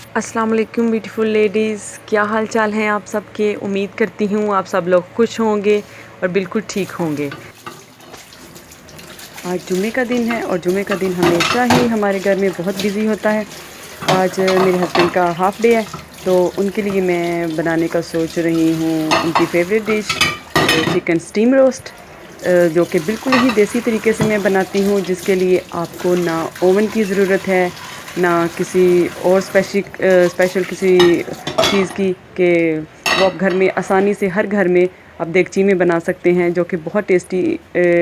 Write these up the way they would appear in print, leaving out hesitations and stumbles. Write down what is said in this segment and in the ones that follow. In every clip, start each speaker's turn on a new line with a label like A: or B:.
A: अस्सलाम वालेकुम beautiful ladies, क्या हाल चाल हैं आप सबके। उम्मीद करती हूँ आप सब लोग खुश होंगे और बिल्कुल ठीक होंगे। आज जुमे का दिन है और जुमे का दिन हमेशा ही हमारे घर में बहुत बिजी होता है। आज मेरे हस्बैंड का हाफ़ डे है, तो उनके लिए मैं बनाने का सोच रही हूँ उनकी favourite dish chicken steam roast, जो कि बिल्कुल ही देसी तरीके से मैं बनाती हूँ, जिसके लिए आपको ना ओवन की ज़रूरत है ना किसी और स्पेशल किसी चीज़ की, कि वो आप घर में आसानी से हर घर में आप देगची में बना सकते हैं, जो कि बहुत टेस्टी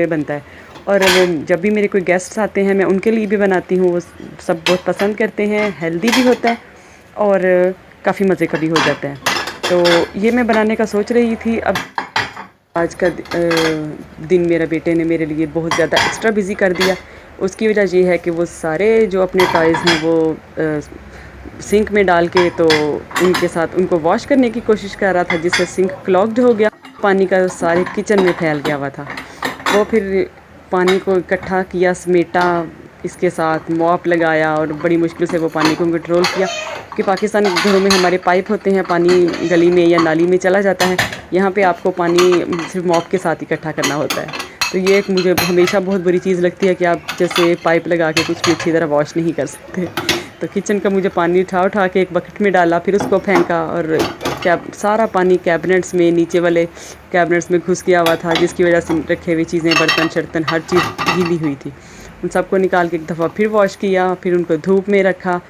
A: बनता है। और वो जब भी मेरे कोई गेस्ट्स आते हैं मैं उनके लिए भी बनाती हूँ, वो सब बहुत पसंद करते हैं। हेल्दी भी होता है और काफ़ी मज़े का भी हो जाता है। तो ये मैं बनाने का सोच रही थी। अब आज का दिन मेरा बेटे ने मेरे लिए बहुत ज़्यादा एक्स्ट्रा बिज़ी कर दिया। उसकी वजह ये है कि वो सारे जो अपने टॉयज़ हैं वो सिंक में डाल के, तो उनके साथ उनको वॉश करने की कोशिश कर रहा था, जिससे सिंक क्लॉग्ड हो गया, पानी का सारे किचन में फैल गया हुआ था। वो फिर पानी को इकट्ठा किया, समेटा, इसके साथ मॉप लगाया और बड़ी मुश्किल से वो पानी को कंट्रोल किया, कि पाकिस्तानी घरों में हमारे पाइप होते हैं, पानी गली में या नाली में चला जाता है। यहाँ पे आपको पानी सिर्फ मॉप के साथ इकट्ठा करना होता है। तो ये एक मुझे हमेशा बहुत बुरी चीज़ लगती है कि आप जैसे पाइप लगा के कुछ भी अच्छी तरह वॉश नहीं कर सकते। तो किचन का मुझे पानी उठा उठा के एक बकेट में डाला, फिर उसको फेंका, और सारा पानी कैबिनेट्स में, नीचे वाले कैबिनेट्स में घुस गया हुआ था, जिसकी वजह से रखे हुए चीज़ें, बर्तन शर्तन हर चीज़ गीली हुई थी। उन सबको निकाल के एक दफ़ा फिर वॉश किया, फिर उनको धूप में रखा,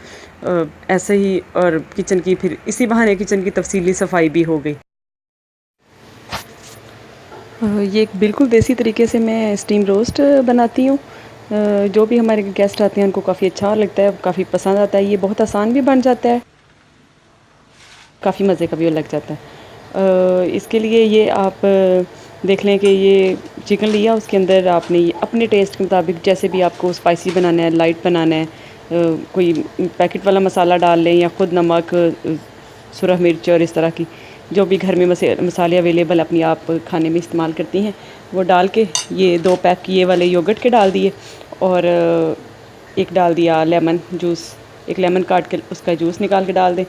A: ऐसे ही। और किचन की फिर इसी बहाने किचन की तफसीली सफाई भी हो गई। ये एक बिल्कुल देसी तरीके से मैं स्टीम रोस्ट बनाती हूँ। जो भी हमारे गेस्ट आते हैं उनको काफ़ी अच्छा लगता है, काफ़ी पसंद आता है। ये बहुत आसान भी बन जाता है, काफ़ी मज़े का भी लग जाता है। इसके लिए ये आप देख लें कि ये चिकन लिया, उसके अंदर आपने ये अपने टेस्ट के मुताबिक, जैसे भी आपको स्पाइसी बनाना है, लाइट बनाना है, कोई पैकेट वाला मसाला डाल लें या ख़ुद नमक, सुरख मिर्च और इस तरह की जो भी घर में मसाले अवेलेबल अपनी आप खाने में इस्तेमाल करती हैं, वो डाल के ये 2 पैक ये वाले योगर्ट के डाल दिए, और एक डाल दिया लेमन जूस, एक लेमन काट के उसका जूस निकाल के डाल दें।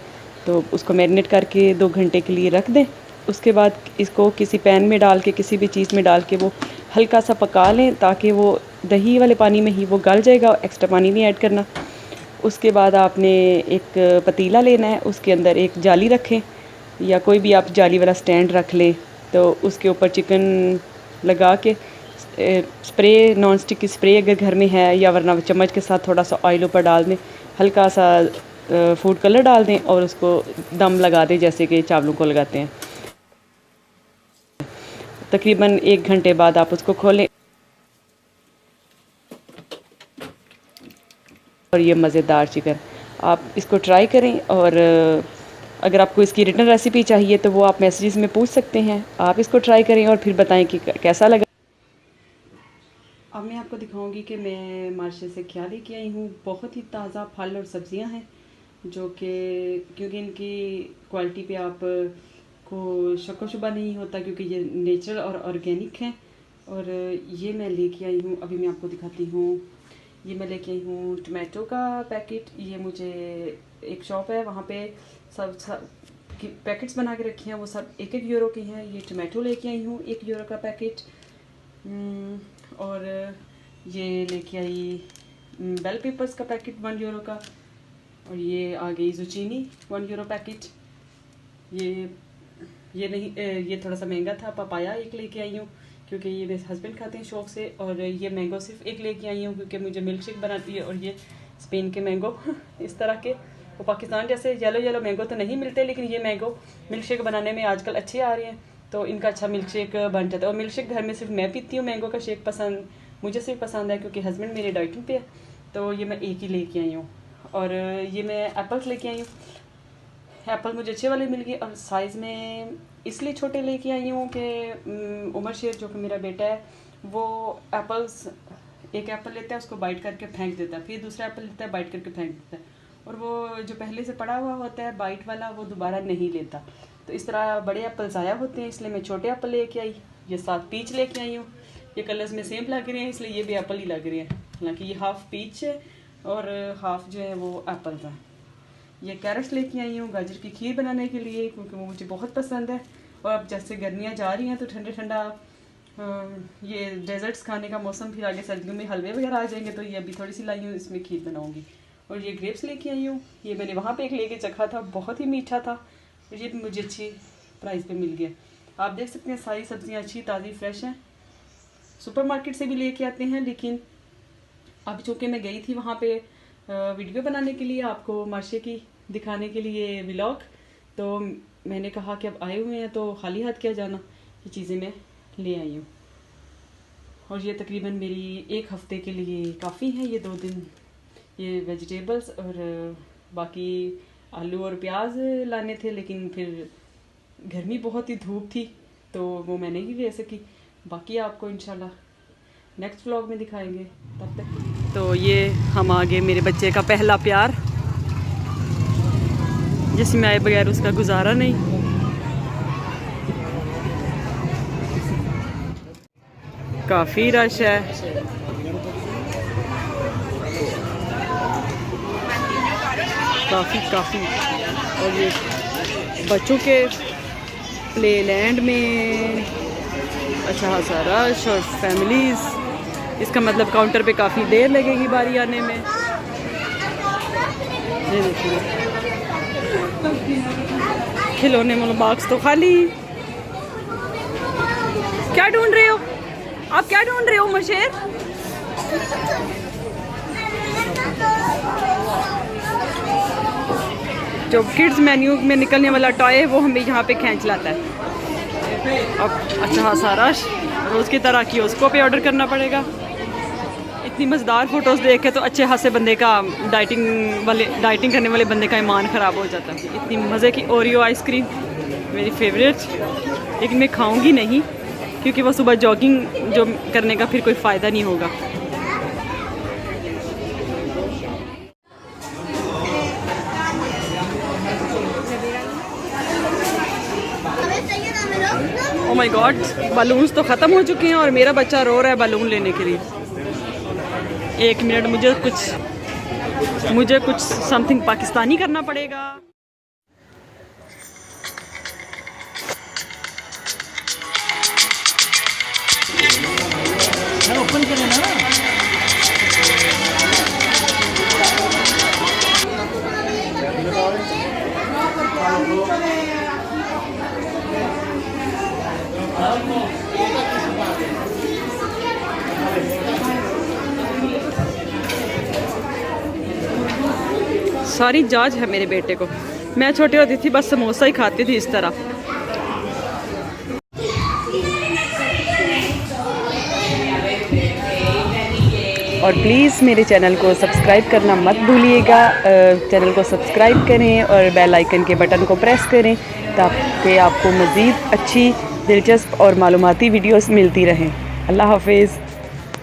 A: तो उसको मैरिनेट करके 2 घंटे के लिए रख दें। उसके बाद इसको किसी पैन में डाल के, किसी भी चीज़ में डाल के वो हल्का सा पका लें, ताकि वो दही वाले पानी में ही वो गल जाएगा, एक्स्ट्रा पानी नहीं ऐड करना। उसके बाद आपने एक पतीला लेना है, उसके अंदर एक जाली रखें या कोई भी आप जाली वाला स्टैंड रख लें। तो उसके ऊपर चिकन लगा के स्प्रे, नॉन स्टिक की स्प्रे अगर घर में है, या वरना चम्मच के साथ थोड़ा सा ऑयल ऊपर डाल दें, हल्का सा फूड कलर डाल दें और उसको दम लगा दें, जैसे कि चावलों को लगाते हैं। तकरीबन 1 घंटे बाद आप उसको खोलें और ये मज़ेदार चिकन, आप इसको ट्राई करें। और अगर आपको इसकी रिटर्न रेसिपी चाहिए तो वो आप मैसेजेस में पूछ सकते हैं। आप इसको ट्राई करें और फिर बताएं कि कैसा लगा। अब मैं आपको दिखाऊंगी कि मैं मार्केट से क्या लेके आई हूँ। बहुत ही ताज़ा फल और सब्जियां हैं, जो कि क्योंकि इनकी क्वालिटी पे आप को शक व शुबा नहीं होता, क्योंकि ये नेचुरल और ऑर्गेनिक हैं। और ये मैं लेके आई हूँ, अभी मैं आपको दिखाती हूँ। ये मैं लेके आई हूँ टमाटो का पैकेट। ये मुझे एक शॉप है, वहाँ पे सब पैकेट्स बना के रखे हैं, वो सब 1-1 यूरो की हैं। ये टमाटो लेके आई हूँ 1 यूरो का पैकेट। और ये लेके आई बेल पेपर्स का पैकेट 1 यूरो का। और ये आ गई जुचीनी 1 यूरो पैकेट। ये नहीं, ये थोड़ा सा महंगा था। पपाया 1 लेके आई हूँ, क्योंकि ये मेरे हस्बैंड खाते हैं शौक से। और ये मैंगो सिर्फ 1 लेके आई हूँ, क्योंकि मुझे मिल्क शेक बनाती है। और ये स्पेन के मैंगो इस तरह के, वो पाकिस्तान जैसे येलो येलो मैंगो तो नहीं मिलते, लेकिन ये मैंगो मिल्क शेक बनाने में आजकल अच्छे आ रहे हैं, तो इनका अच्छा मिल्क शेक बन जाता है। और मिल्क शेक घर में सिर्फ मैं पीती हूँ, मैंगो का शेक पसंद मुझे सिर्फ पसंद है, क्योंकि हस्बैंड मेरे डाइटिंग पे है। तो ये मैं 1 ही लेके आई हूँ। और ये मैं एप्पल्स लेके आई हूँ। एप्पल मुझे अच्छे वाले मिल गए, और साइज़ में इसलिए छोटे लेके आई हूँ कि उमर शेर जो कि मेरा बेटा है, वो एप्पल्स, एक एप्पल लेता है, उसको बाइट करके फेंक देता है, फिर दूसरा एप्पल लेता है, बाइट करके फेंक देता है, और वो जो पहले से पड़ा हुआ होता है बाइट वाला, वो दोबारा नहीं लेता। तो इस तरह बड़े एप्पल ज़ाया होते हैं, इसलिए मैं छोटे एप्पल लेके आई। ये 7 पीच लेके आई हूँ। ये कलर्स में सेम लग रहे हैं, इसलिए ये भी एप्पल ही लग रहे हैं। हालांकि ये हाफ पीच है और हाफ जो है वो एप्पल का। ये कैरेट्स लेके आई हूँ गाजर की खीर बनाने के लिए, क्योंकि वो मुझे बहुत पसंद है। और अब जैसे गर्मियाँ जा रही हैं तो ठंडा ठंडा ये डेजर्ट्स खाने का मौसम, फिर आगे सर्दियों में हलवे वगैरह आ जाएंगे, तो ये अभी थोड़ी सी लाई हूँ, इसमें खीर बनाऊँगी। और ये ग्रेप्स लेके आई हूँ, ये मैंने वहाँ पे एक लेके चखा था, बहुत ही मीठा था। और ये भी मुझे अच्छी प्राइस पे मिल गया। आप देख सकते हैं सारी सब्जियाँ अच्छी ताज़ी फ्रेश हैं, सुपरमार्केट से भी लेके आते हैं। लेकिन अब चूँकि मैं गई थी वहाँ पे वीडियो बनाने के लिए, आपको मार्शे की दिखाने के लिए व्लॉग, तो मैंने कहा कि अब आए हुए हैं तो खाली हाथ क्या जाना, ये चीज़ें मैं ले आई हूँ। और ये तकरीबन मेरी एक हफ़्ते के लिए काफ़ी है। ये 2 दिन ये वेजिटेबल्स और बाकी आलू और प्याज लाने थे, लेकिन फिर गर्मी बहुत ही धूप थी तो वो मैं नहीं ले सकी। बाकी आपको इंशाल्लाह नेक्स्ट व्लॉग में दिखाएंगे, तब तक। तो ये हम आगे मेरे बच्चे का पहला प्यार, जिसमें आए बगैर उसका गुजारा नहीं। काफ़ी रश है। काफ़ी और ये बच्चों के प्ले लैंड में अच्छा खासा रश और फैमिलीज़, इसका मतलब काउंटर पे काफ़ी देर लगेगी बारी आने में। ये देखिए खिलौने वाला बॉक्स तो खाली। क्या ढूंढ रहे हो आप, क्या ढूंढ रहे हो मशेर? जो किड्स मेन्यू में निकलने वाला टॉय है वो हमें यहाँ पे खींच लाता है। अब अच्छा खासा रश, रोज़ की तरह की उसको पे ऑर्डर करना पड़ेगा। इतनी मज़ेदार फ़ोटोज़ देख के तो अच्छे खासे बंदे का डाइटिंग करने वाले बंदे का ईमान ख़राब हो जाता है। इतनी मज़े की ओरियो आइसक्रीम मेरी फेवरेट, लेकिन मैं खाऊंगी नहीं क्योंकि वो सुबह जॉगिंग जो करने का फिर कोई फ़ायदा नहीं होगा। ओह माय गॉड, बलून्स तो ख़त्म हो चुके हैं और मेरा बच्चा रो रहा है बलून लेने के लिए। 1 मिनट, मुझे कुछ समथिंग पाकिस्तानी करना पड़ेगा। ओपन करें ना। सारी जांच है मेरे बेटे को। मैं छोटी होती थी बस समोसा ही खाती थी इस तरह। और प्लीज़ मेरे चैनल को सब्सक्राइब करना मत भूलिएगा। चैनल को सब्सक्राइब करें और बेल आइकन के बटन को प्रेस करें ताकि आपको मज़ीद अच्छी दिलचस्प और मालूमाती वीडियोस मिलती रहें। अल्लाह हाफिज़।